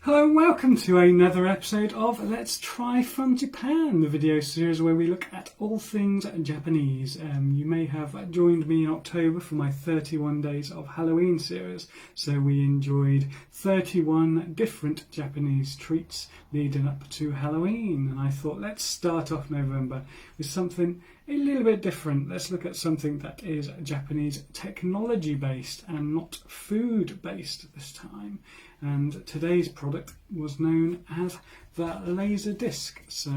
Hello and welcome to another episode of Let's Try from Japan, the video series where we look at all things Japanese. You may have joined me in October for my 31 Days of Halloween series, so we enjoyed 31 different Japanese treats leading up to Halloween, and I thought let's start off November with something a little bit different. Let's look at something that is Japanese technology based and not food based this time. And today's product was known as the Laserdisc. So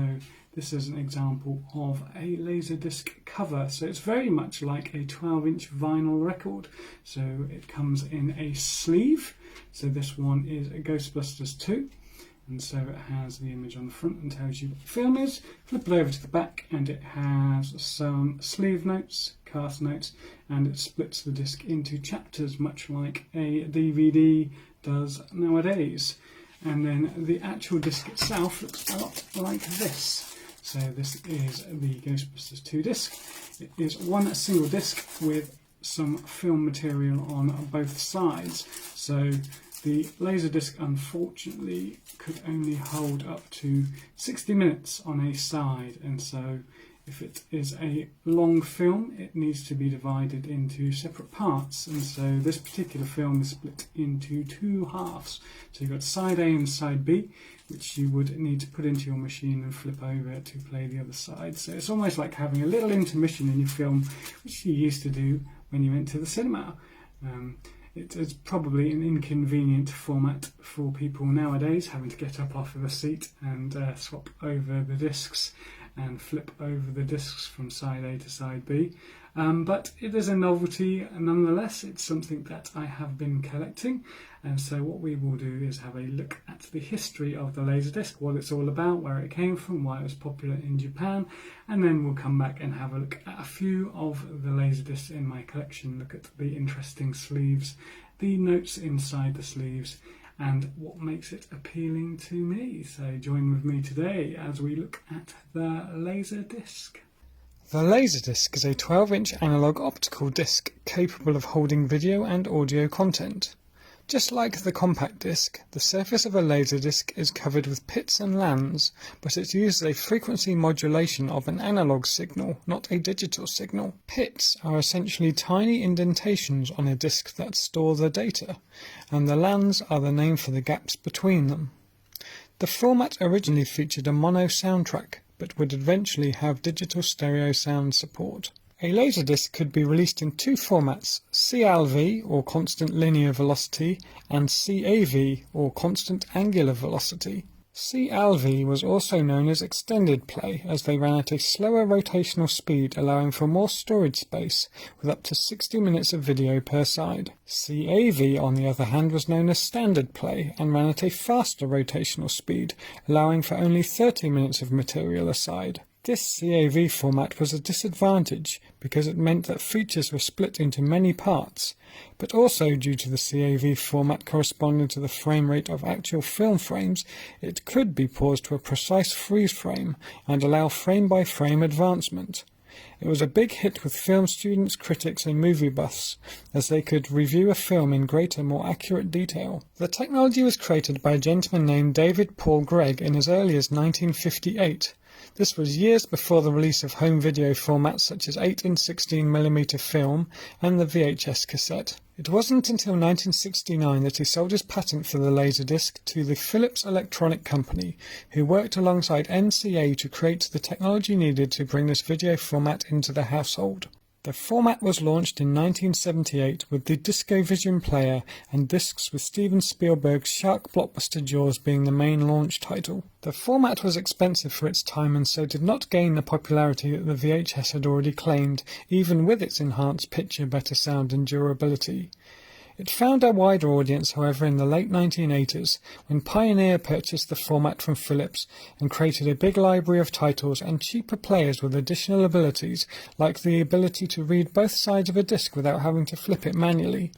this is an example of a Laserdisc cover. So it's very much like a 12-inch vinyl record. So it comes in a sleeve. So this one is a Ghostbusters 2. And so it has the image on the front and tells you what the film is. Flip it over to the back and it has some sleeve notes, cast notes, and it splits the disc into chapters much like a DVD does nowadays. And then the actual disc itself looks a lot like this. So this is the Ghostbusters 2 disc. It is one single disc with some film material on both sides. So the Laserdisc unfortunately could only hold up to 60 minutes on a side, and so if it is a long film it needs to be divided into separate parts, and so this particular film is split into two halves. So you've got side A and side B, which you would need to put into your machine and flip over to play the other side. So it's almost like having a little intermission in your film, which you used to do when you went to the cinema. It is probably an inconvenient format for people nowadays, having to get up off of a seat and swap over the discs and flip over the discs from side A to side B. But it is a novelty nonetheless. It's something that I have been collecting, and so what we will do is have a look at the history of the Laserdisc, what it's all about, where it came from, why it was popular in Japan, and then we'll come back and have a look at a few of the Laserdiscs in my collection, look at the interesting sleeves, the notes inside the sleeves, and what makes it appealing to me. So join with me today as we look at the Laserdisc. The Laserdisc is a 12-inch analog optical disc capable of holding video and audio content. Just like the compact disc, the surface of a Laserdisc is covered with pits and lands, but it uses a frequency modulation of an analog signal, not a digital signal. Pits are essentially tiny indentations on a disc that store the data, and the lands are the name for the gaps between them. The format originally featured a mono soundtrack, but would eventually have digital stereo sound support. A Laserdisc could be released in two formats, CLV or constant linear velocity and CAV or constant angular velocity. CLV was also known as extended play, as they ran at a slower rotational speed, allowing for more storage space with up to 60 minutes of video per side. CAV, on the other hand, was known as standard play and ran at a faster rotational speed, allowing for only 30 minutes of material a side. This CAV format was a disadvantage because it meant that features were split into many parts, but also due to the CAV format corresponding to the frame rate of actual film frames, it could be paused to a precise freeze frame and allow frame-by-frame advancement. It was a big hit with film students, critics and movie buffs, as they could review a film in greater, more accurate detail. The technology was created by a gentleman named David Paul Gregg in as early as 1958. This was years before the release of home video formats such as 8 and 16mm film and the VHS cassette. It wasn't until 1969 that he sold his patent for the Laserdisc to the Philips Electronic Company, who worked alongside NCA to create the technology needed to bring this video format into the household. The format was launched in 1978 with the DiscoVision player and discs with Steven Spielberg's shark blockbuster Jaws being the main launch title. The format was expensive for its time and so did not gain the popularity that the VHS had already claimed, even with its enhanced picture, better sound and durability. It found a wider audience, however, in the late 1980s, when Pioneer purchased the format from Philips and created a big library of titles and cheaper players with additional abilities, like the ability to read both sides of a disc without having to flip it manually.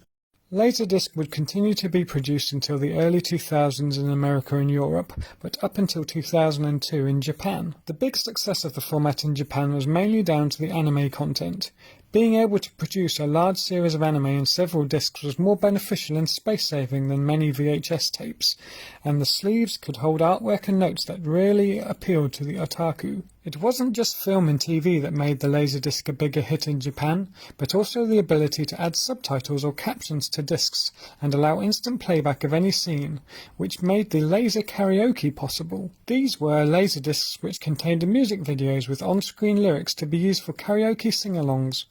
Laserdisc would continue to be produced until the early 2000s in America and Europe, but up until 2002 in Japan. The big success of the format in Japan was mainly down to the anime content. Being able to produce a large series of anime in several discs was more beneficial and space-saving than many VHS tapes, and the sleeves could hold artwork and notes that really appealed to the otaku. It wasn't just film and TV that made the Laserdisc a bigger hit in Japan, but also the ability to add subtitles or captions to discs and allow instant playback of any scene, which made the laser karaoke possible. These were Laserdiscs which contained music videos with on-screen lyrics to be used for karaoke sing-alongs.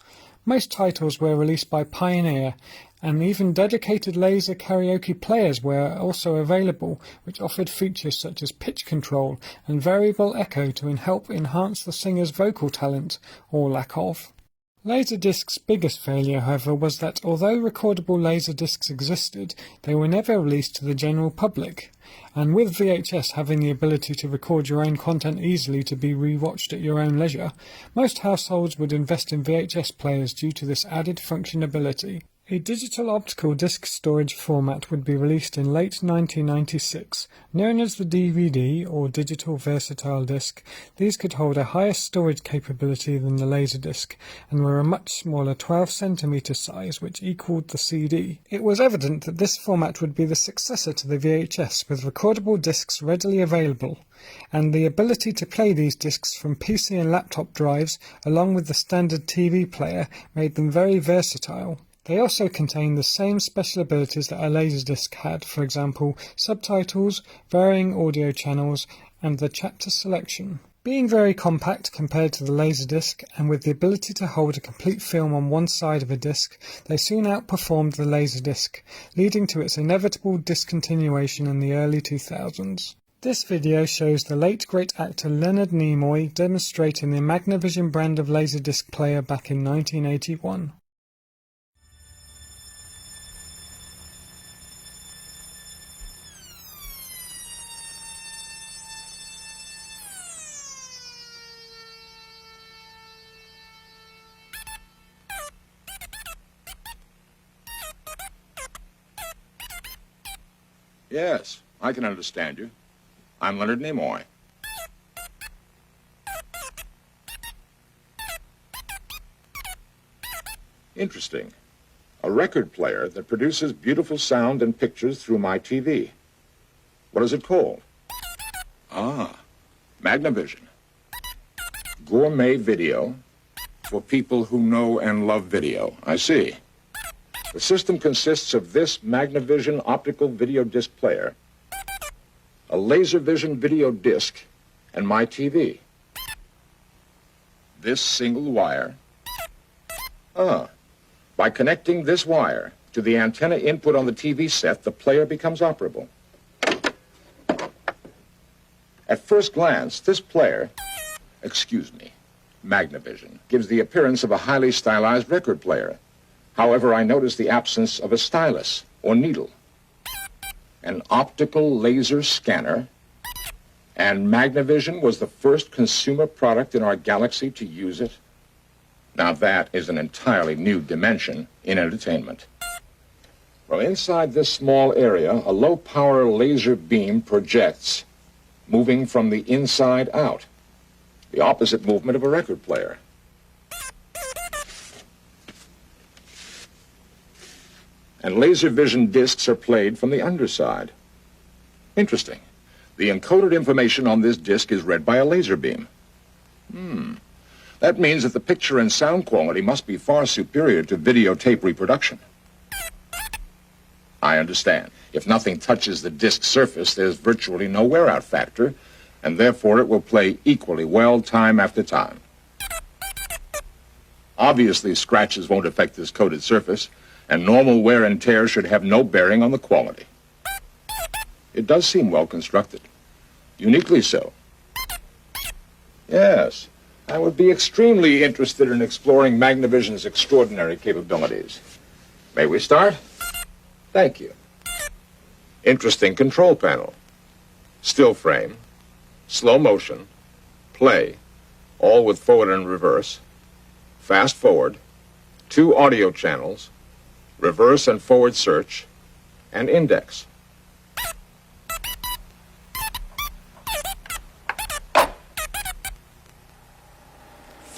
Most titles were released by Pioneer, and even dedicated laser karaoke players were also available, which offered features such as pitch control and variable echo to help enhance the singer's vocal talent, or lack of. Laserdisc's biggest failure, however, was that although recordable Laserdiscs existed, they were never released to the general public. And with VHS having the ability to record your own content easily to be rewatched at your own leisure, most households would invest in VHS players due to this added functionality. A digital optical disc storage format would be released in late 1996. Known as the DVD, or Digital Versatile Disc, these could hold a higher storage capability than the Laserdisc, and were a much smaller 12 cm size, which equaled the CD. It was evident that this format would be the successor to the VHS, with recordable discs readily available, and the ability to play these discs from PC and laptop drives, along with the standard TV player, made them very versatile. They also contain the same special abilities that a Laserdisc had, for example, subtitles, varying audio channels, and the chapter selection. Being very compact compared to the Laserdisc, and with the ability to hold a complete film on one side of a disc, they soon outperformed the Laserdisc, leading to its inevitable discontinuation in the early 2000s. This video shows the late great actor Leonard Nimoy demonstrating the Magnavision brand of Laserdisc player back in 1981. Yes, I can understand you. I'm Leonard Nimoy. Interesting. A record player that produces beautiful sound and pictures through my TV. What is it called? Ah, Magnavision. Gourmet video for people who know and love video. I see. The system consists of this Magnavision optical video disc player, a LaserVision video disc, and my TV. This single wire. By connecting this wire to the antenna input on the TV set, the player becomes operable. At first glance, this player, Magnavision, gives the appearance of a highly stylized record player. However, I notice the absence of a stylus or needle, an optical laser scanner, and Magnavision was the first consumer product in our galaxy to use it. Now that is an entirely new dimension in entertainment. Well, inside this small area, a low-power laser beam projects, moving from the inside out, the opposite movement of a record player. And LaserVision discs are played from the underside. Interesting. The encoded information on this disc is read by a laser beam. That means that the picture and sound quality must be far superior to videotape reproduction. I understand. If nothing touches the disc surface, there's virtually no wear-out factor, and therefore it will play equally well time after time. Obviously, scratches won't affect this coated surface, and normal wear and tear should have no bearing on the quality. It does seem well constructed. Uniquely so. Yes, I would be extremely interested in exploring Magnavision's extraordinary capabilities. May we start? Thank you. Interesting control panel. Still frame, slow motion, play, all with forward and reverse, fast forward, 2 audio channels, reverse and forward search, and index.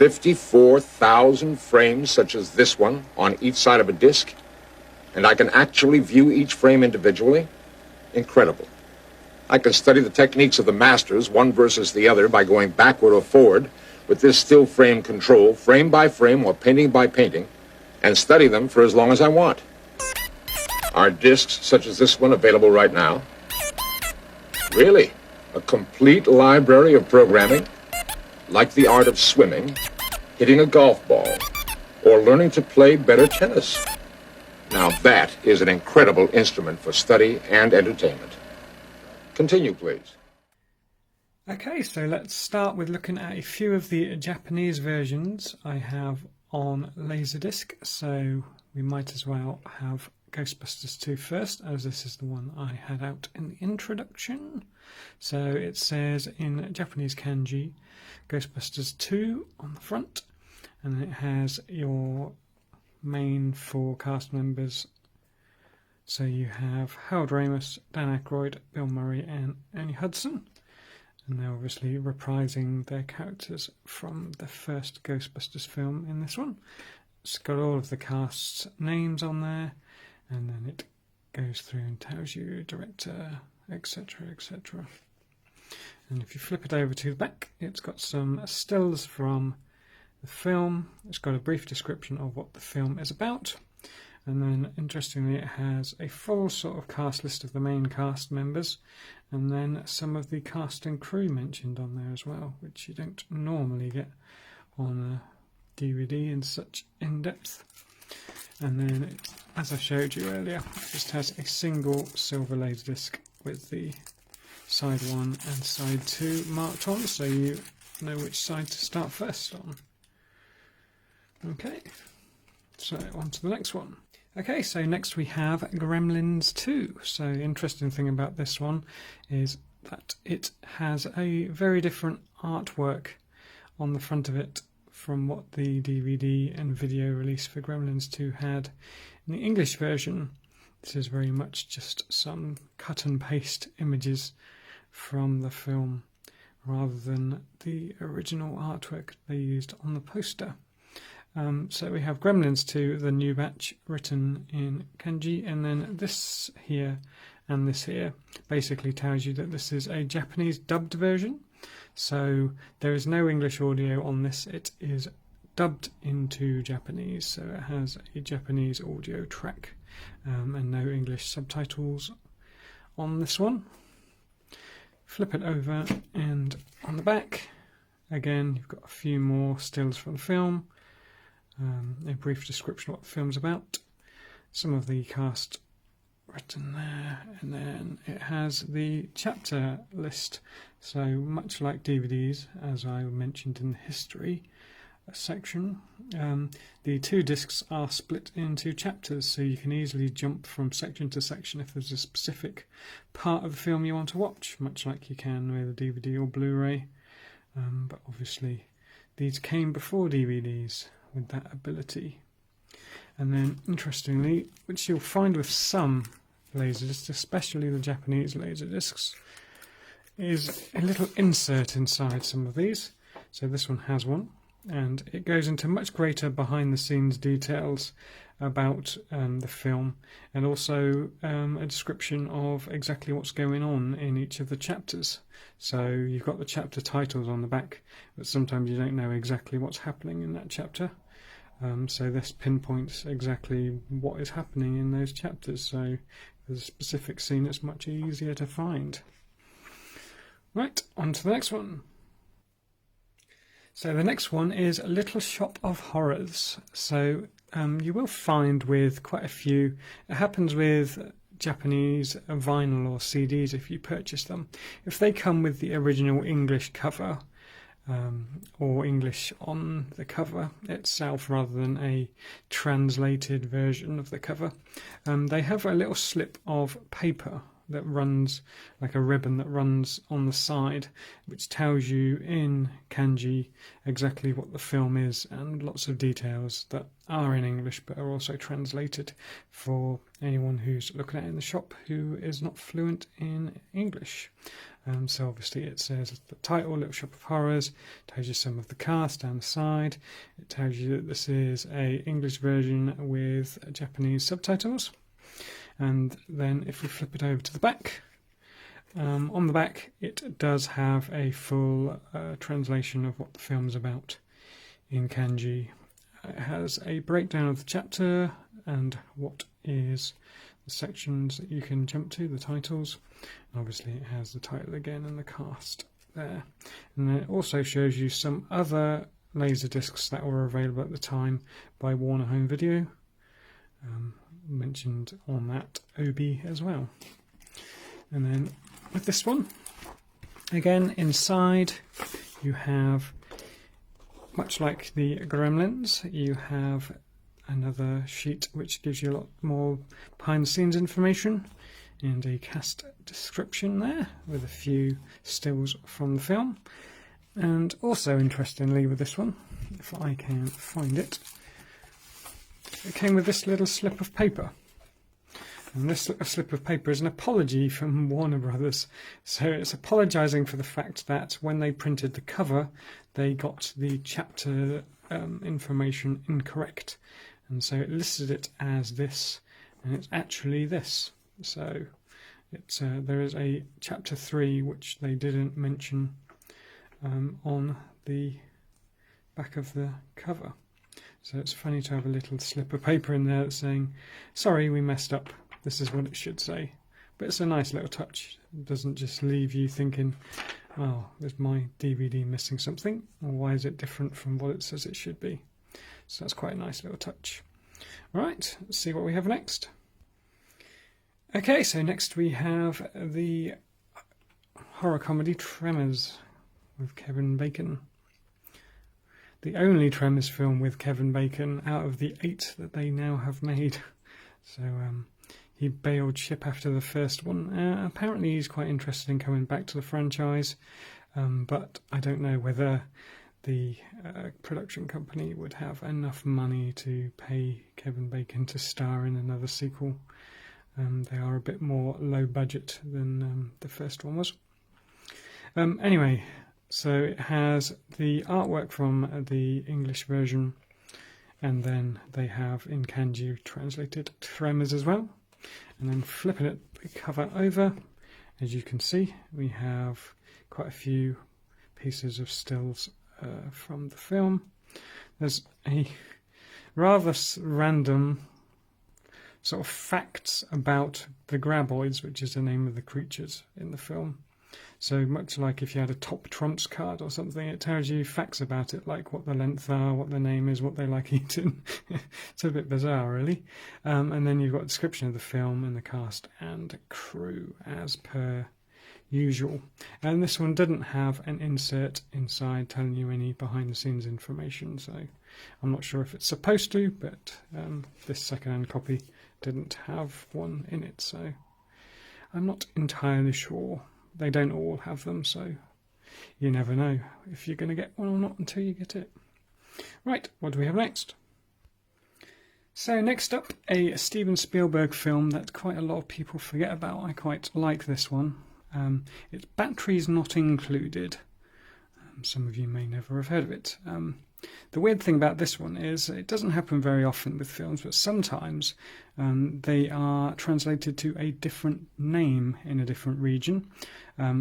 54,000 frames such as this one on each side of a disc, and I can actually view each frame individually? Incredible. I can study the techniques of the masters, one versus the other, by going backward or forward with this still frame control, frame by frame or painting by painting, and study them for as long as I want. Are discs such as this one available right now? Really? A complete library of programming? Like the art of swimming, hitting a golf ball, or learning to play better tennis? Now that is an incredible instrument for study and entertainment. Continue, please. Okay, so let's start with looking at a few of the Japanese versions I have on Laserdisc. So we might as well have Ghostbusters 2 first, as this is the one I had out in the introduction. So it says in Japanese kanji, Ghostbusters 2 on the front, and it has your main 4 cast members. So you have Harold Ramis, Dan Aykroyd, Bill Murray and Ernie Hudson, and they're obviously reprising their characters from the first Ghostbusters film in this one. It's got all of the cast's names on there, and then it goes through and tells you director, etc, etc. And if you flip it over to the back, it's got some stills from the film. It's got a brief description of what the film is about, and then interestingly it has a full sort of cast list of the main cast members, and then some of the cast and crew mentioned on there as well, which you don't normally get on a DVD in such in-depth. And then it, as I showed you earlier, it just has a single silver Laserdisc with the side 1 and side 2 marked on, so you know which side to start first on. Okay, so on to the next one. Okay, so next we have Gremlins 2. So the interesting thing about this one is that it has a very different artwork on the front of it from what the DVD and video release for Gremlins 2 had. In the English version, this is very much just some cut and paste images from the film rather than the original artwork they used on the poster. So we have Gremlins 2, the new batch, written in kanji, and then this here and this here basically tells you that this is a Japanese dubbed version. So there is no English audio on this, it is dubbed into Japanese, so it has a Japanese audio track and no English subtitles on this one. Flip it over, and on the back again you've got a few more stills from the film, a brief description of what the film's about, some of the cast written there, and then it has the chapter list. So much like DVDs, as I mentioned in the history section, the 2 discs are split into chapters, so you can easily jump from section to section if there's a specific part of the film you want to watch, much like you can with a DVD or Blu-ray. But obviously these came before DVDs with that ability. And then interestingly, which you'll find with some Laserdiscs, especially the Japanese Laserdiscs, is a little insert inside some of these. So this one has one, and it goes into much greater behind the scenes details about the film, and also a description of exactly what's going on in each of the chapters. So you've got the chapter titles on the back, but sometimes you don't know exactly what's happening in that chapter. So this pinpoints exactly what is happening in those chapters, so if there's a specific scene it's much easier to find. Right, on to the next one. So the next one is Little Shop of Horrors. So you will find with quite a few, it happens with Japanese vinyl or CDs if you purchase them. If they come with the original English cover, or English on the cover itself rather than a translated version of the cover, they have a little slip of paper that runs like a ribbon that runs on the side, which tells you in kanji exactly what the film is, and lots of details that are in English but are also translated for anyone who's looking at it in the shop who is not fluent in English. So obviously it says the title, Little Shop of Horrors, tells you some of the cast down the side. It tells you that this is a English version with Japanese subtitles. And then if we flip it over to the back, on the back it does have a full translation of what the film's about in kanji. It has a breakdown of the chapter and what is the sections that you can jump to, the titles. And obviously it has the title again and the cast there. And then it also shows you some other Laserdiscs that were available at the time by Warner Home Video. Mentioned on that OB as well. And then with this one, again inside you have, much like the Gremlins, you have another sheet which gives you a lot more behind the scenes information and a cast description there with a few stills from the film. And also interestingly with this one, if I can find it, it came with this little slip of paper. And this little slip of paper is an apology from Warner Brothers. So it's apologising for the fact that when they printed the cover, they got the chapter information incorrect. And so it listed it as this, and it's actually this. So it's there is a chapter 3 which they didn't mention on the back of the cover. So it's funny to have a little slip of paper in there that's saying, sorry, we messed up, this is what it should say. But it's a nice little touch. It doesn't just leave you thinking, oh, is my DVD missing something? Or why is it different from what it says it should be? So that's quite a nice little touch. Right, let's see what we have next. Okay, so next we have the horror comedy Tremors with Kevin Bacon. The only Tremors film with Kevin Bacon out of the 8 that they now have made. So he bailed ship after the first one. Apparently he's quite interested in coming back to the franchise, but I don't know whether the production company would have enough money to pay Kevin Bacon to star in another sequel. They are a bit more low budget than the first one was. Anyway, so it has the artwork from the English version, and then they have in kanji translated Tremors as well. And then flipping it, the cover over, as you can see, we have quite a few pieces of stills from the film. There's a rather random sort of facts about the graboids, which is the name of the creatures in the film. So much like if you had a top trumps card or something, it tells you facts about it, like what the length are, what the name is, what they like eating. It's a bit bizarre, really. And then you've got a description of the film and the cast and crew as per usual. And this one didn't have an insert inside telling you any behind the scenes information, so I'm not sure if it's supposed to, but this second-hand copy didn't have one in it, so I'm not entirely sure. They don't all have them, so you never know if you're going to get one or not until you get it. Right, what do we have next? So next up, a Steven Spielberg film that quite a lot of people forget about. I quite like this one. It's Batteries Not Included. Some of you may never have heard of it. The weird thing about this one is it doesn't happen very often with films, but sometimes they are translated to a different name in a different region.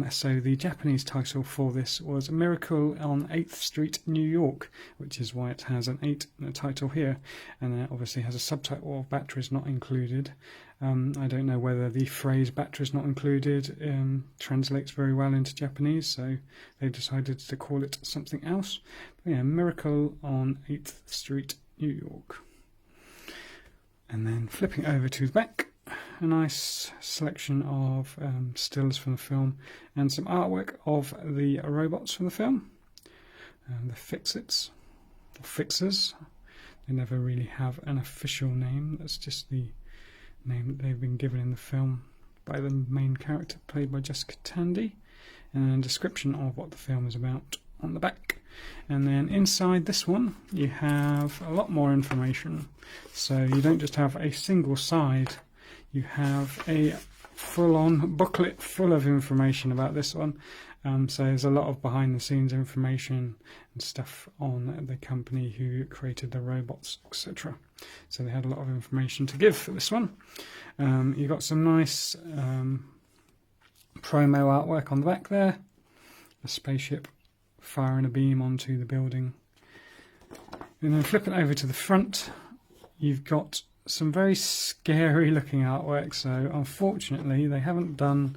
So the Japanese title for this was Miracle on 8th Street, New York, which is why it has an 8 in the title here. And it obviously has a subtitle of Batteries Not Included. I don't know whether the phrase batteries not included translates very well into Japanese, so they decided to call it something else. But yeah, Miracle on 8th Street, New York. And then flipping over to the back, a nice selection of stills from the film and some artwork of the robots from the film. The Fix-Its, or Fixers. They never really have an official name, that's just the name that they've been given in the film. by the main character played by Jessica Tandy, and a description of what the film is about on the back. And then inside this one you have a lot more information, so you don't just have a single side, you have a full-on booklet full of information about this one. So there's a lot of behind the scenes information and stuff on the company who created the robots, etc. So they had a lot of information to give for this one. You've got some nice promo artwork on the back there, a spaceship firing a beam onto the building. And then flipping over to the front, you've got some very scary looking artwork. So unfortunately they haven't done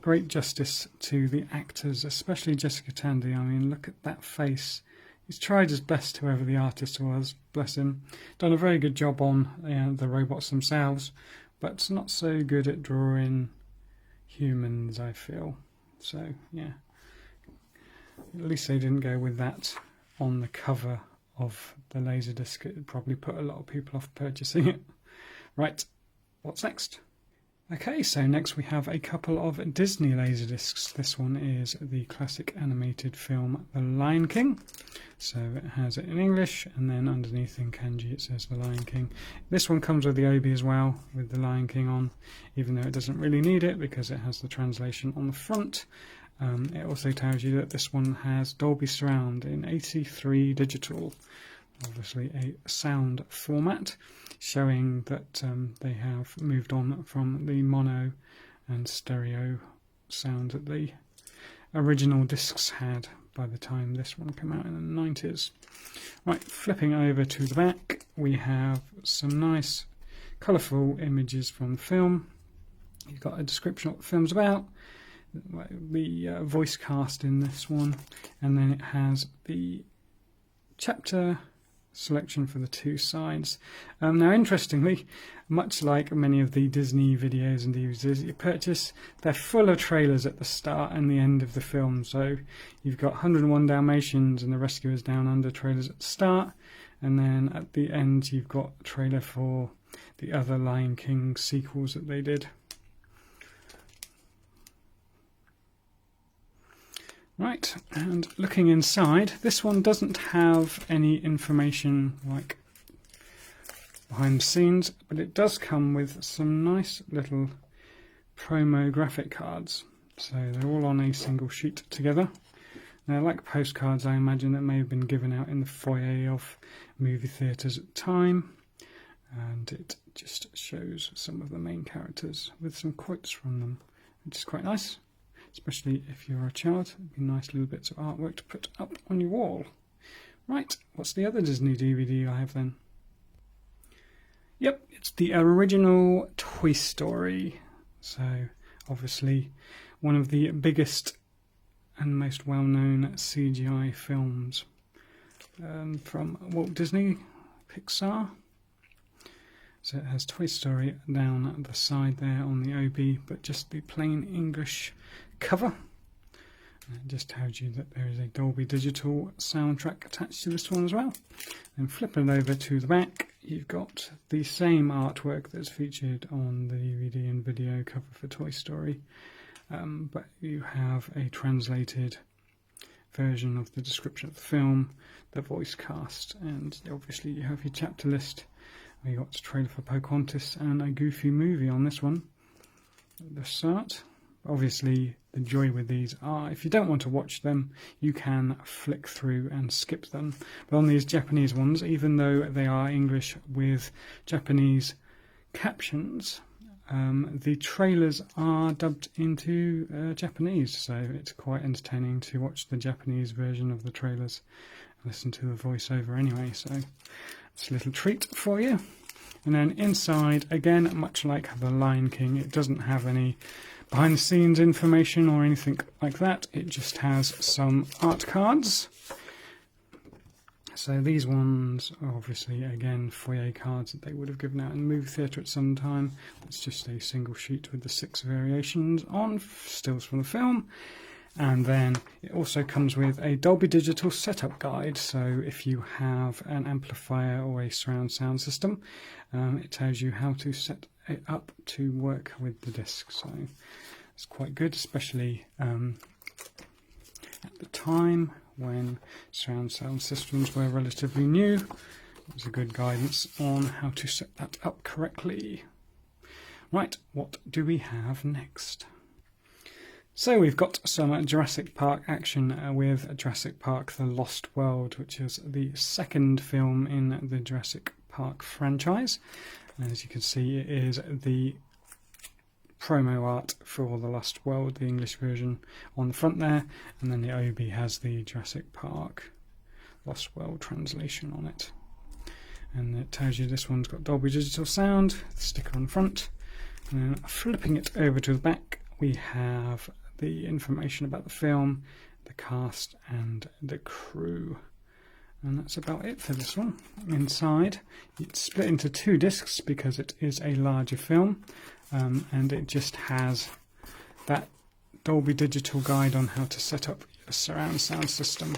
great justice to the actors, especially Jessica Tandy. I mean, look at that face. He's tried his best, whoever the artist was, bless him. Done a very good job on the robots themselves, but not so good at drawing humans, I feel. So yeah, at least they didn't go with that on the cover of the Laserdisc. It would probably put a lot of people off purchasing it. Right, what's next? Okay, so next we have a couple of Disney Laserdiscs. This one is the classic animated film The Lion King. So it has it in English, and then underneath in kanji it says The Lion King. This one comes with the obi as well, with The Lion King on, even though it doesn't really need it because it has the translation on the front. It also tells you that this one has Dolby Surround in 83 digital, obviously a sound format, showing that they have moved on from the mono and stereo sound that the original discs had by the time this one came out in the 90s. Right, flipping over to the back, we have some nice colourful images from the film. You've got a description of what the film's about, the voice cast in this one, and then it has the chapter selection for the two sides. Now interestingly, much like many of the Disney videos and DVDs that you purchase, they're full of trailers at the start and the end of the film. So you've got 101 Dalmatians and The Rescuers Down Under trailers at the start, and then at the end you've got a trailer for the other Lion King sequels that they did. Right, and looking inside, this one doesn't have any information like behind the scenes, but it does come with some nice little promo graphic cards. So they're all on a single sheet together. Now, like postcards, I imagine that may have been given out in the foyer of movie theatres at the time, and it just shows some of the main characters with some quotes from them, which is quite nice. Especially if you're a child, it'd be nice little bits of artwork to put up on your wall. Right, what's the other Disney DVD I have then? Yep, it's the original Toy Story. So, obviously, one of the biggest and most well-known CGI films from Walt Disney Pixar. So it has Toy Story down the side there on the OB, but just the plain English cover. And it just tells you that there is a Dolby Digital soundtrack attached to this one as well. And flipping over to the back, you've got the same artwork that's featured on the DVD and video cover for Toy Story, but you have a translated version of the description of the film, the voice cast, and obviously you have your chapter list. We got a trailer for Pocahontas and a Goofy movie on this one at the start. Obviously, the joy with these are, if you don't want to watch them, you can flick through and skip them. But on these Japanese ones, even though they are English with Japanese captions, the trailers are dubbed into Japanese, so it's quite entertaining to watch the Japanese version of the trailers and listen to the voiceover anyway, so it's a little treat for you. And then inside, again, much like The Lion King, it doesn't have any behind the scenes information or anything like that. It just has some art cards. So these ones are obviously, again, foyer cards that they would have given out in the movie theatre at some time. It's just a single sheet with the 6 variations on, stills from the film. And then it also comes with a Dolby Digital setup guide. So if you have an amplifier or a surround sound system, it tells you how to set it up to work with the disc, so it's quite good, especially at the time when surround sound systems were relatively new. It was a good guidance on how to set that up correctly. Right, what do we have next? So we've got some Jurassic Park action with Jurassic Park The Lost World, which is the second film in the Jurassic Park franchise. And as you can see, it is the promo art for The Lost World, the English version, on the front there, and then the OB has the Jurassic Park Lost World translation on it. And it tells you this one's got Dolby Digital sound, the sticker on the front. And then flipping it over to the back, we have the information about the film, the cast and the crew. And that's about it for this one. Inside, it's split into 2 discs because it is a larger film, and it just has that Dolby Digital guide on how to set up a surround sound system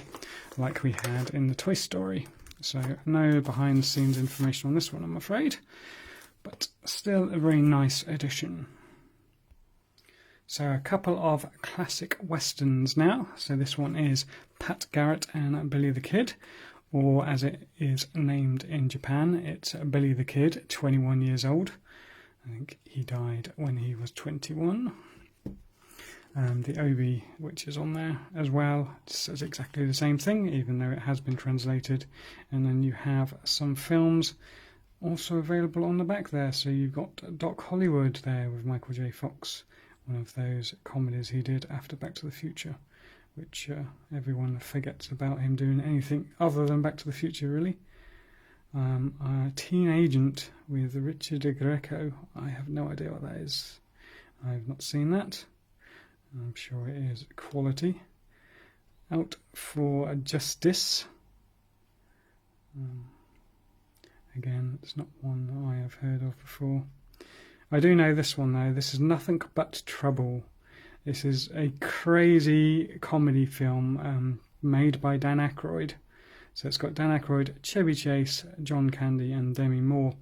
like we had in the Toy Story. So no behind the scenes information on this one, I'm afraid, but still a very nice addition. So a couple of classic westerns now. So this one is Pat Garrett and Billy the Kid, or as it is named in Japan, it's Billy the Kid, 21 years old. I think he died when he was 21. The OB, which is on there as well, says exactly the same thing, even though it has been translated. And then you have some films also available on the back there. So you've got Doc Hollywood there with Michael J. Fox, one of those comedies he did after Back to the Future, which everyone forgets about him doing anything other than Back to the Future, really. Teen Agent with Richard Greco. I have no idea what that is. I've not seen that. I'm sure it is quality. Out for Justice. Again, it's not one that I have heard of before. I do know this one though. This is Nothing But Trouble. This is a crazy comedy film made by Dan Aykroyd. So it's got Dan Aykroyd, Chevy Chase, John Candy and Demi Moore.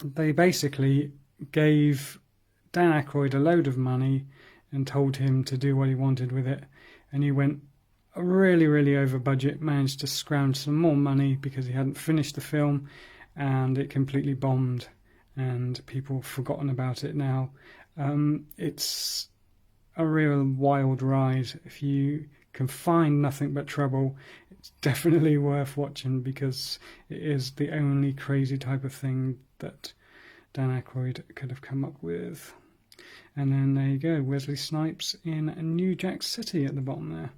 They basically gave Dan Aykroyd a load of money and told him to do what he wanted with it, and he went really over budget, managed to scrounge some more money because he hadn't finished the film, and it completely bombed and people have forgotten about it now. It's a real wild ride. If you can find Nothing But Trouble, it's definitely worth watching because it is the only crazy type of thing that Dan Aykroyd could have come up with. And then there you go, Wesley Snipes in New Jack City at the bottom there.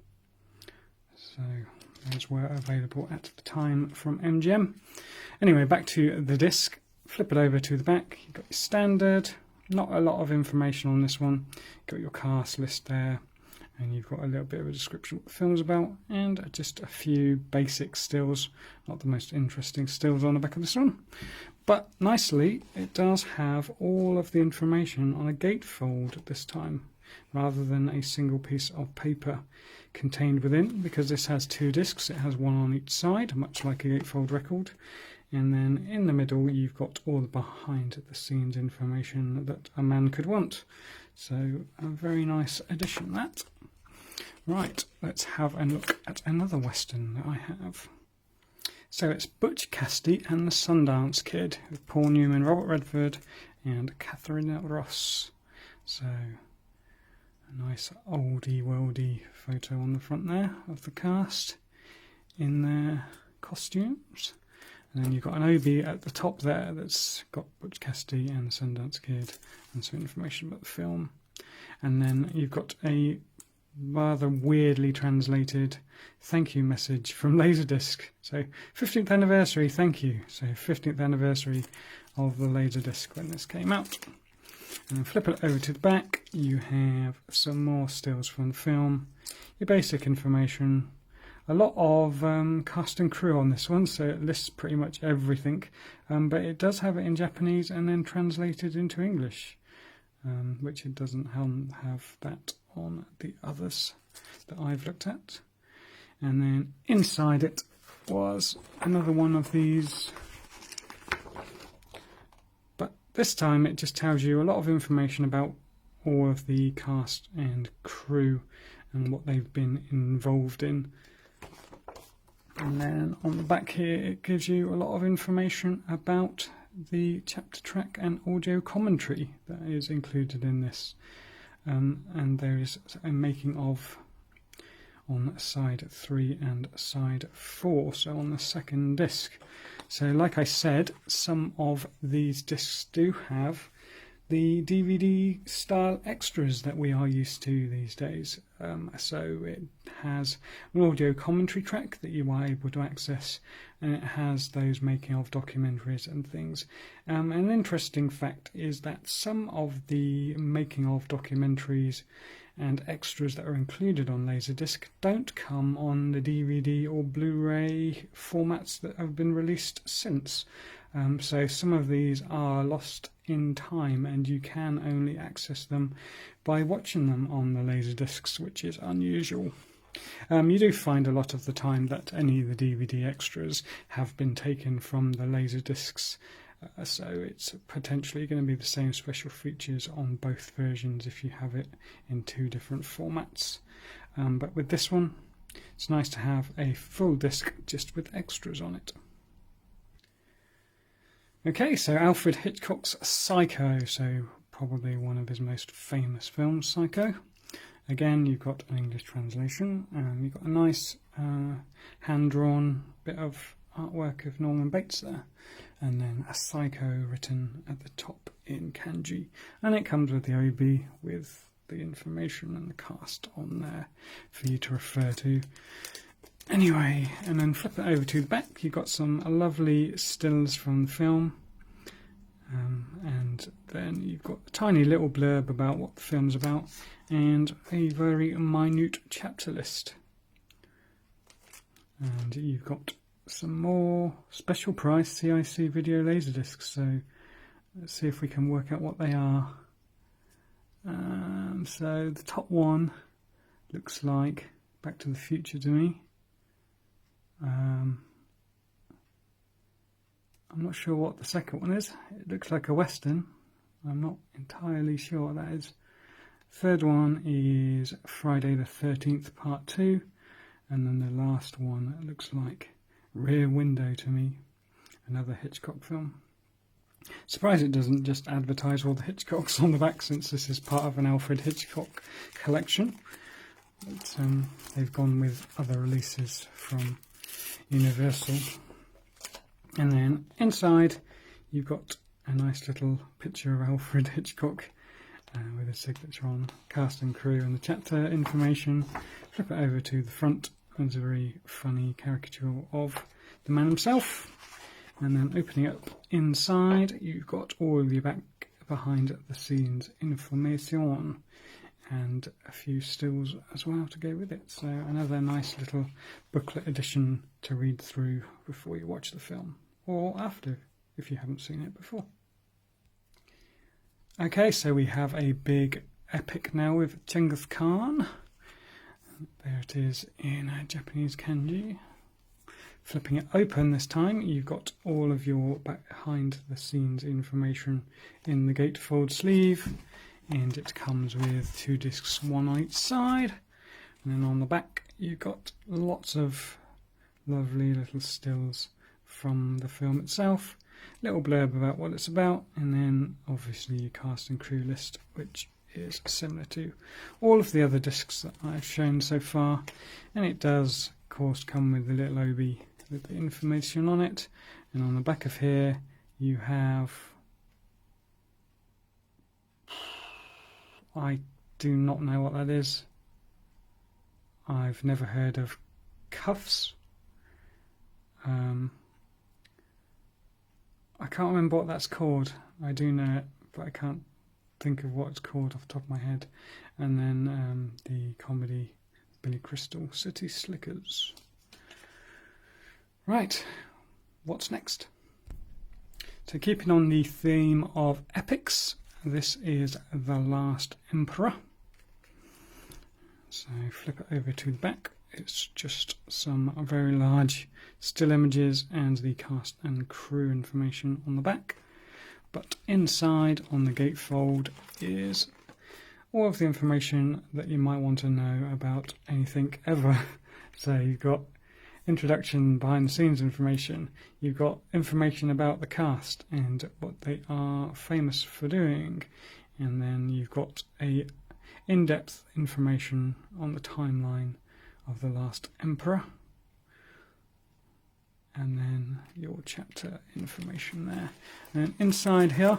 So those were available at the time from MGM. Anyway, back to the disc. Flip it over to the back. You've got your standard, not a lot of information on this one. You've got your cast list there, and you've got a little bit of a description of what the film's about, and just a few basic stills, not the most interesting stills on the back of this one. But nicely, it does have all of the information on a gatefold this time, rather than a single piece of paper contained within, because this has 2 discs. It has one on each side, much like a gatefold record. And then in the middle, you've got all the behind the scenes information that a man could want. So a very nice addition, that. Right, let's have a look at another Western that I have. So it's Butch Cassidy and the Sundance Kid with Paul Newman, Robert Redford and Catherine Ross. So a nice oldie worldy photo on the front there of the cast in their costumes. And then you've got an OB at the top there that's got Butch Cassidy and the Sundance Kid and some information about the film. And then you've got a rather weirdly translated thank you message from Laserdisc. So 15th anniversary, thank you. So 15th anniversary of the Laserdisc when this came out. And then flip it over to the back, you have some more stills from the film, your basic information, a lot of cast and crew on this one, so it lists pretty much everything, but it does have it in Japanese and then translated into English, which it doesn't have that on the others that I've looked at. And then inside it was another one of these, but This time it just tells you a lot of information about all of the cast and crew and what they've been involved in. And then on the back here it gives you a lot of information about the chapter track and audio commentary that is included in this. And there is a making of on side 3 and side 4, so on the second disc. So like I said, some of these discs do have the DVD style extras that we are used to these days. So it has an audio commentary track that you are able to access, and it has those making of documentaries and things. An interesting fact is that some of the making of documentaries and extras that are included on Laserdisc don't come on the DVD or Blu-ray formats that have been released since. So some of these are lost in time, and you can only access them by watching them on the Laserdiscs, which is unusual. You do find a lot of the time that any of the DVD extras have been taken from the Laserdiscs, so it's potentially going to be the same special features on both versions if you have it in 2 different formats. But with this one, it's nice to have a full disc just with extras on it. Okay, so Alfred Hitchcock's Psycho, so probably one of his most famous films, Psycho. Again, you've got an English translation, and you've got a nice hand-drawn bit of artwork of Norman Bates there, and then a Psycho written at the top in kanji, and it comes with the OB with the information and the cast on there for you to refer to. Anyway, and then flip it over to the back, you've got some lovely stills from the film, and then you've got a tiny little blurb about what the film's about, and a very minute chapter list. And you've got some more special price CIC video laserdiscs, so let's see if we can work out what they are. So the top one looks like Back to the Future to me. I'm not sure what the second one is. It looks like a Western. I'm not entirely sure what that is. Third one is Friday the 13th Part 2. And then the last one looks like Rear Window to me. Another Hitchcock film. Surprised it doesn't just advertise all the Hitchcocks on the back, since this is part of an Alfred Hitchcock collection. But they've gone with other releases from Universal. And then inside you've got a nice little picture of Alfred Hitchcock with a signature on, cast and crew, and the chapter information. Flip it over to the front, there's a very funny caricature of the man himself. And then opening up inside, you've got all of your back behind the scenes information and a few stills as well to go with it. So another nice little booklet edition to read through before you watch the film, or after if you haven't seen it before. Okay, so we have a big epic now with Genghis Khan. There it is in Japanese kanji. Flipping it open this time, you've got all of your behind the scenes information in the gatefold sleeve, and it comes with 2 discs, one on each side. And then on the back you've got lots of lovely little stills from the film itself, little blurb about what it's about, and then obviously your cast and crew list, which is similar to all of the other discs that I've shown so far. And it does of course come with the little OB with the information on it. And on the back of here you have, I do not know what that is. I've never heard of cuffs. I can't remember what that's called. I do know it, but I can't think of what it's called off the top of my head. And then the comedy Billy Crystal, City Slickers. Right, what's next? So keeping on the theme of epics, this is The Last Emperor. So flip it over to the back. It's just some very large still images and the cast and crew information on the back. But inside on the gatefold is all of the information that you might want to know about anything ever. So you've got introduction, behind the scenes information, you've got information about the cast and what they are famous for doing, and then you've got a in-depth information on the timeline of the last emperor, and then your chapter information there. And inside here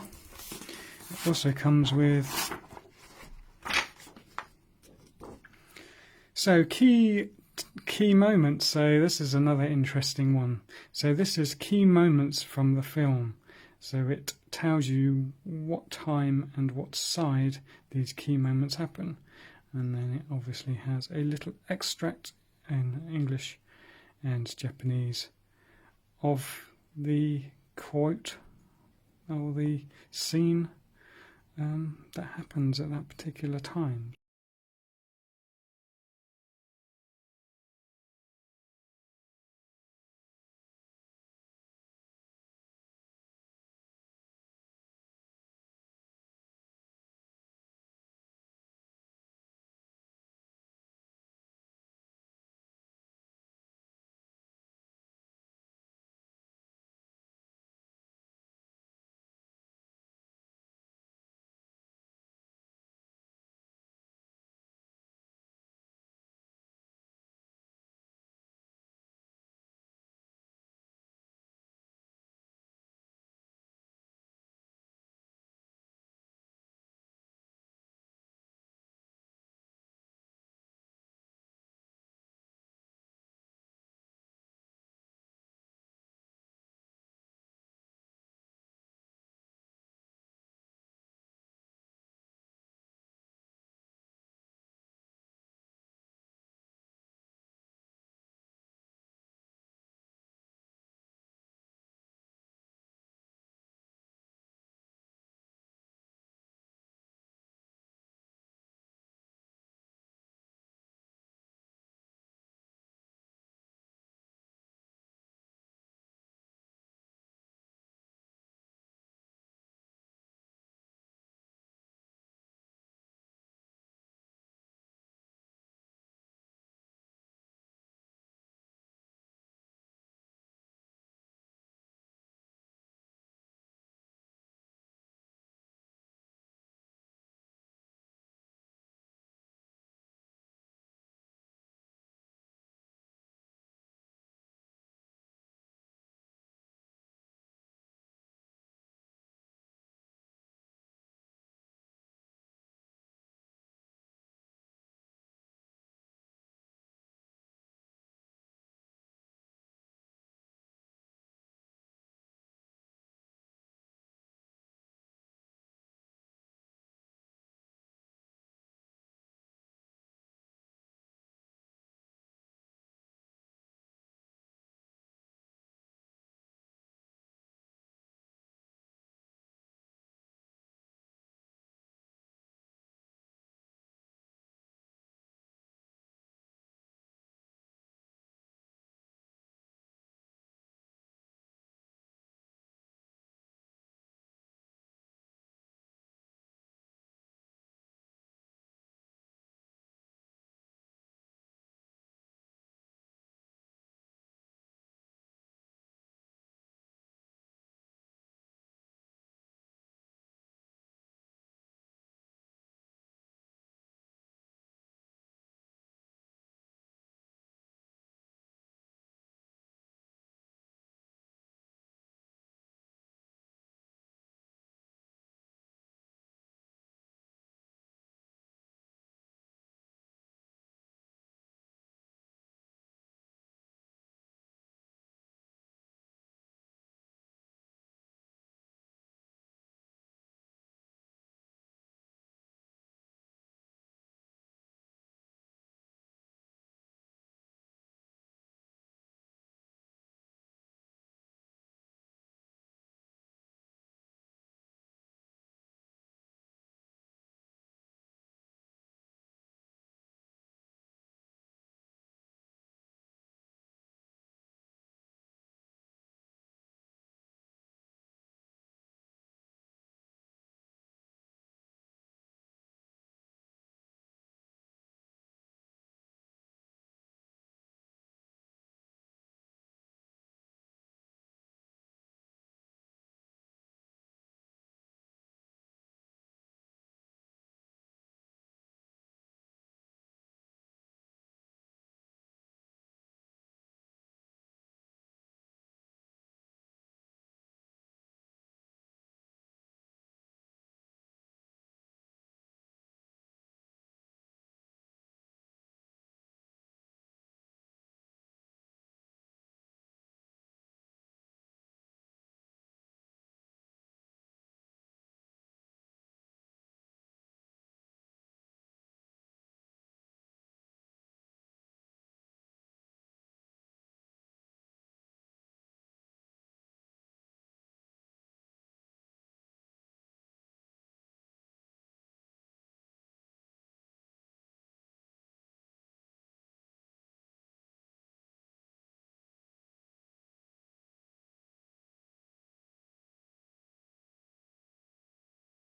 it also comes with key moments. So this is another interesting one. So this is key moments from the film. So it tells you what time and what side these key moments happen. And then it obviously has a little extract in English and Japanese of the quote or the scene that happens at that particular time.